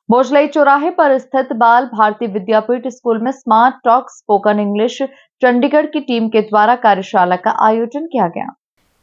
भोजलई चौराहे पर स्थित बाल भारती विद्यापीठ स्कूल में smart talk spoken English Chandigarh की टीम के द्वारा कार्यशाला का आयोजन किया गया।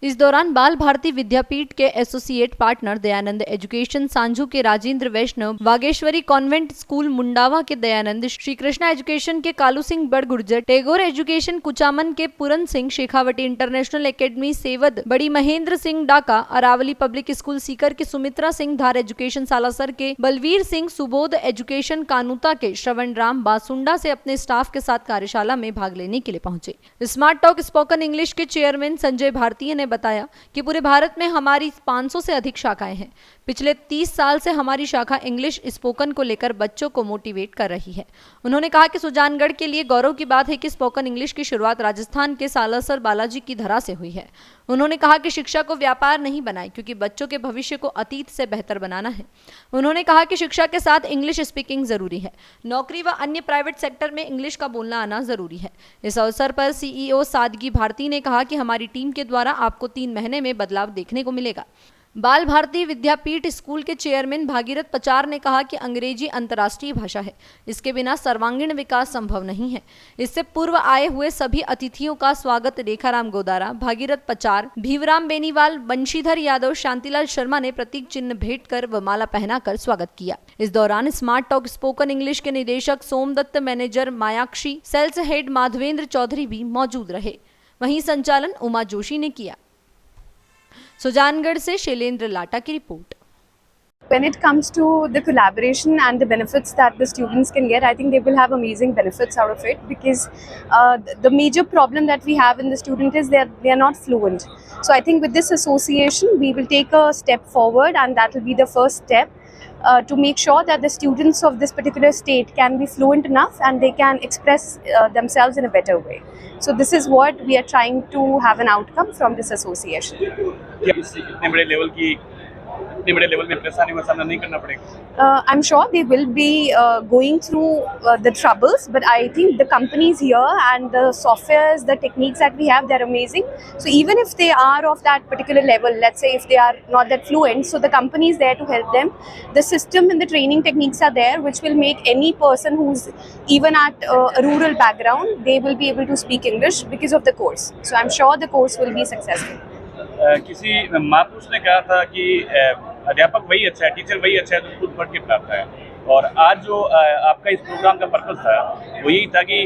इस दौरान बाल भारती विद्यापीठ के एसोसिएट पार्टनर दयानंद एजुकेशन सांझू के राजेंद्र वैष्णव, वागेश्वरी कॉन्वेंट स्कूल मुंडावा के दयानंद, श्री कृष्णा एजुकेशन के कालू सिंह बड़गुर्जर, टैगोर एजुकेशन कुचामन के पूरन सिंह, शेखावटी इंटरनेशनल एकेडमी सेवद बड़ी महेंद्र सिंह डाका, अरावली पब्लिक स्कूल सीकर के सुमित्रा सिंह, धार एजुकेशन सालासर के बलवीर सिंह, सुबोध एजुकेशन कानूता के श्रवण राम बासुंडा से अपने स्टाफ के साथ कार्यशाला में भाग लेने के लिए पहुंचे। स्मार्ट टॉक स्पोकन इंग्लिश के चेयरमैन संजय भारतीय ने बताया कि पूरे भारत में हमारी 500 से अधिक शाखाएं हैं। पिछले 30 साल से हमारी शाखा इंग्लिश स्पोकन को लेकर बच्चों को मोटिवेट कर रही है। उन्होंने कहा कि सुजानगढ़ के लिए गौरव की बात है कि स्पोकन इंग्लिश की शुरुआत राजस्थान के सालासर बालाजी की धरा से हुई है। उन्होंने कहा कि शिक्षा को व्यापार नहीं बनाए, क्योंकि बच्चों के भविष्य को अतीत से बेहतर बनाना है। उन्होंने कहा कि शिक्षा के साथ इंग्लिश स्पीकिंग जरूरी है। नौकरी व अन्य प्राइवेट सेक्टर में इंग्लिश का बोलना आना जरूरी है। इस अवसर पर सीईओ सादगी भारती ने कहा कि हमारी टीम के द्वारा आपको 3 महीने में बदलाव देखने को मिलेगा। बाल भारती विद्यापीठ स्कूल के चेयरमैन भागीरथ पचार ने कहा कि अंग्रेजी अंतर्राष्ट्रीय भाषा है, इसके बिना सर्वांगीण विकास संभव नहीं है। इससे पूर्व आए हुए सभी अतिथियों का स्वागत रेखाराम गोदारा, भागीरथ पचार, भीवराम बेनीवाल, बंशीधर यादव, शांतिलाल शर्मा ने प्रतीक चिन्ह भेंट कर व माला पहनाकर स्वागत किया। इस दौरान स्मार्ट टॉक स्पोकन इंग्लिश के निदेशक Somdutt, manager Mayakshi, sales head Madhavendra Chaudhary भी मौजूद रहे। वहीं संचालन उमा जोशी ने किया। सुजानगढ़ से शैलेंद्र लाटा की report. When it comes to the collaboration and the benefits that the students can get, I think they will have amazing benefits out of it, because the major problem that we have in the student is they are not fluent. So I think with this association, we will take a step forward, and that will be the first step to make sure that the students of this particular state can be fluent enough and they can express themselves in a better way. So this is what we are trying to have an outcome from this association. इतने बड़े level में परेशानी का सामना नहीं करना पड़ेगा। I'm sure they will be going through the troubles, but I think the companies here and the softwares, the techniques that we have, they're amazing. So even if they are of that particular level, let's say if they are not that fluent, so the company is there to help them. The system and the training techniques are there, which will make any person who's even at a rural background, they will be able to speak English because of the course. So I'm sure the course will be successful. किसी महापुरुष ने कहा था कि अध्यापक वही अच्छा है, टीचर वही अच्छा है तो खुद पढ़ के प्राप्त है। और आज जो आपका इस प्रोग्राम का पर्पस था वो यही था कि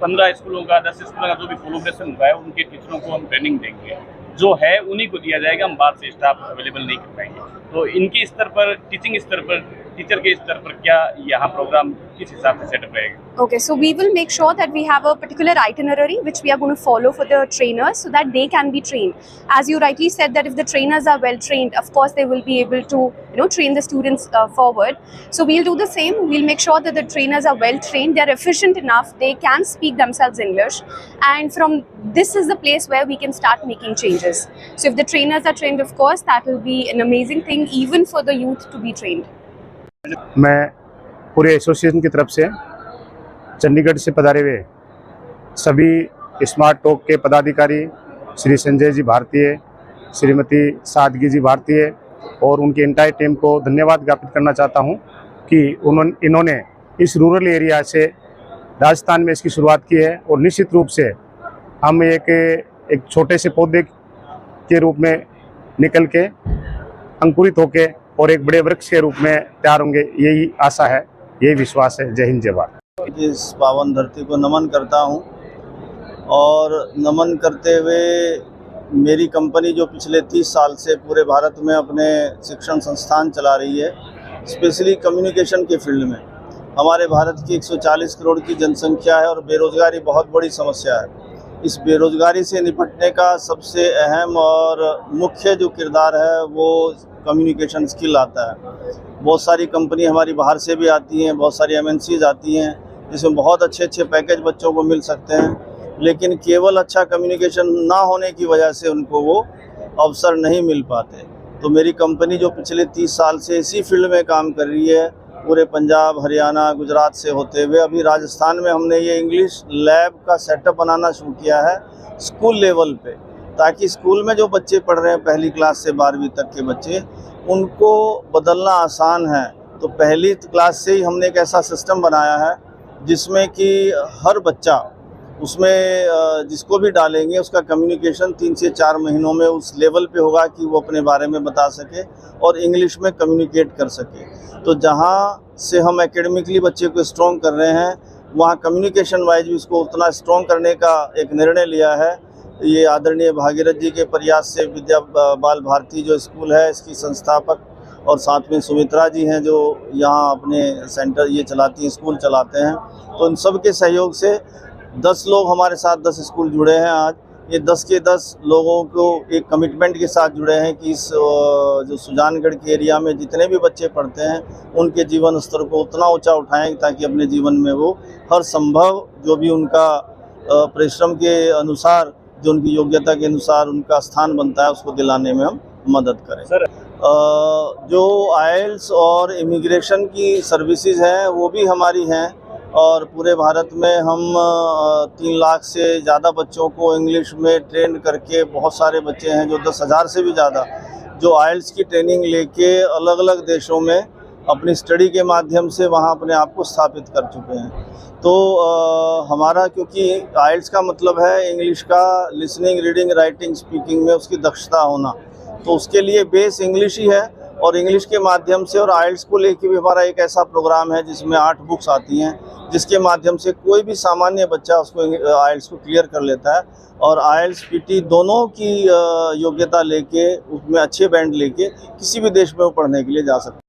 15 स्कूलों का, 10 स्कूलों का जो भी कोलैबोरेशन हुआ है उनके टीचरों को हम ट्रेनिंग देंगे, जो है उन्हीं को दिया जाएगा। हम बाहर से स्टाफ अवेलेबल नहीं कर पाएंगे। तो इनके स्तर पर, टीचिंग स्तर पर, टीचर के स्तर पर क्या यहाँ प्रोग्राम किस हिसाब से सेटअप रहेगा? Okay, so we will make sure that we have a particular itinerary which we are going to follow for the trainers so that they can be trained. As you rightly said, that if the trainers are well trained, of course they will be able to, train the students forward. So we'll do the same. We'll make sure that the trainers are well trained, they're efficient enough, they can speak themselves English, and from this is the place where we can start making changes. So if the trainers are trained, of course, that will be an amazing thing even for the youth to be trained. मैं पूरे association की तरफ से चंडीगढ़ से पधारे हुए सभी smart talk के पदाधिकारी श्री संजय जी भारतीय, श्रीमती सादगी जी भारतीय और उनकी एंटायर टीम को धन्यवाद ज्ञापित करना चाहता हूं कि इन्होंने इस रूरल एरिया से राजस्थान में इसकी शुरुआत की है। और निश्चित रूप से हम एक छोटे से पौधे के रूप में निकल के अंकुरित होके और एक बड़े वृक्ष के रूप में तैयार होंगे, यही आशा है, यही विश्वास है। जय हिंद, जय भारत। इस पावन धरती को नमन करता हूं, और नमन करते हुए मेरी कंपनी जो पिछले 30 साल से पूरे भारत में अपने शिक्षण संस्थान चला रही है, स्पेशली कम्युनिकेशन के फील्ड में। हमारे भारत की 140 करोड़ की जनसंख्या है और बेरोजगारी बहुत बड़ी समस्या है। इस बेरोजगारी से निपटने का सबसे अहम और मुख्य जो किरदार है वो कम्युनिकेशन स्किल आता है। बहुत सारी कंपनी हमारी बाहर से भी आती हैं, बहुत सारी MNCs आती हैं, जिसमें बहुत अच्छे अच्छे पैकेज बच्चों को मिल सकते हैं, लेकिन केवल अच्छा कम्युनिकेशन ना होने की वजह से उनको वो अवसर नहीं मिल पाते। तो मेरी कंपनी जो पिछले 30 साल से इसी फील्ड में काम कर रही है, पूरे पंजाब, हरियाणा, गुजरात से होते हुए अभी राजस्थान में हमने ये इंग्लिश लैब का सेटअप बनाना शुरू किया है स्कूल लेवल पे, ताकि स्कूल में जो बच्चे पढ़ रहे हैं 1ली क्लास से 12वीं तक के बच्चे, उनको बदलना आसान है। तो पहली क्लास से ही हमने एक ऐसा सिस्टम बनाया है जिसमें कि हर बच्चा उसमें जिसको भी डालेंगे उसका कम्युनिकेशन 3 से 4 महीनों में उस लेवल पे होगा कि वो अपने बारे में बता सके और इंग्लिश में कम्युनिकेट कर सके। तो जहाँ से हम एकेडमिकली बच्चे को स्ट्रॉन्ग कर रहे हैं, वहाँ कम्युनिकेशन वाइज भी उसको उतना स्ट्रॉन्ग करने का एक निर्णय लिया है। ये आदरणीय भागीरथ जी के प्रयास से विद्या बाल भारती जो स्कूल है, इसकी संस्थापक और साथ में सुमित्रा जी हैं जो यहाँ अपने सेंटर ये चलाती हैं, स्कूल चलाते हैं। तो इन सब के सहयोग से 10 लोग हमारे साथ 10 स्कूल जुड़े हैं। आज ये 10 के 10 लोगों को एक कमिटमेंट के साथ जुड़े हैं कि इस जो सुजानगढ़ के एरिया में जितने भी बच्चे पढ़ते हैं उनके जीवन स्तर को उतना ऊंचा उठाएं ताकि अपने जीवन में वो हर संभव जो भी उनका परिश्रम के अनुसार, जो उनकी योग्यता के अनुसार उनका स्थान बनता है, उसको दिलाने में हम मदद करें। सर जो आइल्स और इमिग्रेशन की सर्विसेज हैं वो भी हमारी हैं और पूरे भारत में हम 3 लाख से ज़्यादा बच्चों को इंग्लिश में ट्रेन करके, बहुत सारे बच्चे हैं जो 10,000 से भी ज़्यादा जो आइल्स की ट्रेनिंग लेके अलग अलग देशों में अपनी स्टडी के माध्यम से वहाँ अपने आप को स्थापित कर चुके हैं। तो हमारा, क्योंकि आइल्स का मतलब है इंग्लिश का लिसनिंग, रीडिंग, राइटिंग, स्पीकिंग में उसकी दक्षता होना, तो उसके लिए बेस इंग्लिश ही है और इंग्लिश के माध्यम से और आइल्स को लेके भी हमारा एक ऐसा प्रोग्राम है जिसमें 8 बुक्स आती हैं, जिसके माध्यम से कोई भी सामान्य बच्चा उसको आइल्स को क्लियर कर लेता है और आइल्स पीटी दोनों की योग्यता लेके उसमें अच्छे बैंड लेके किसी भी देश में वो पढ़ने के लिए जा सकता है।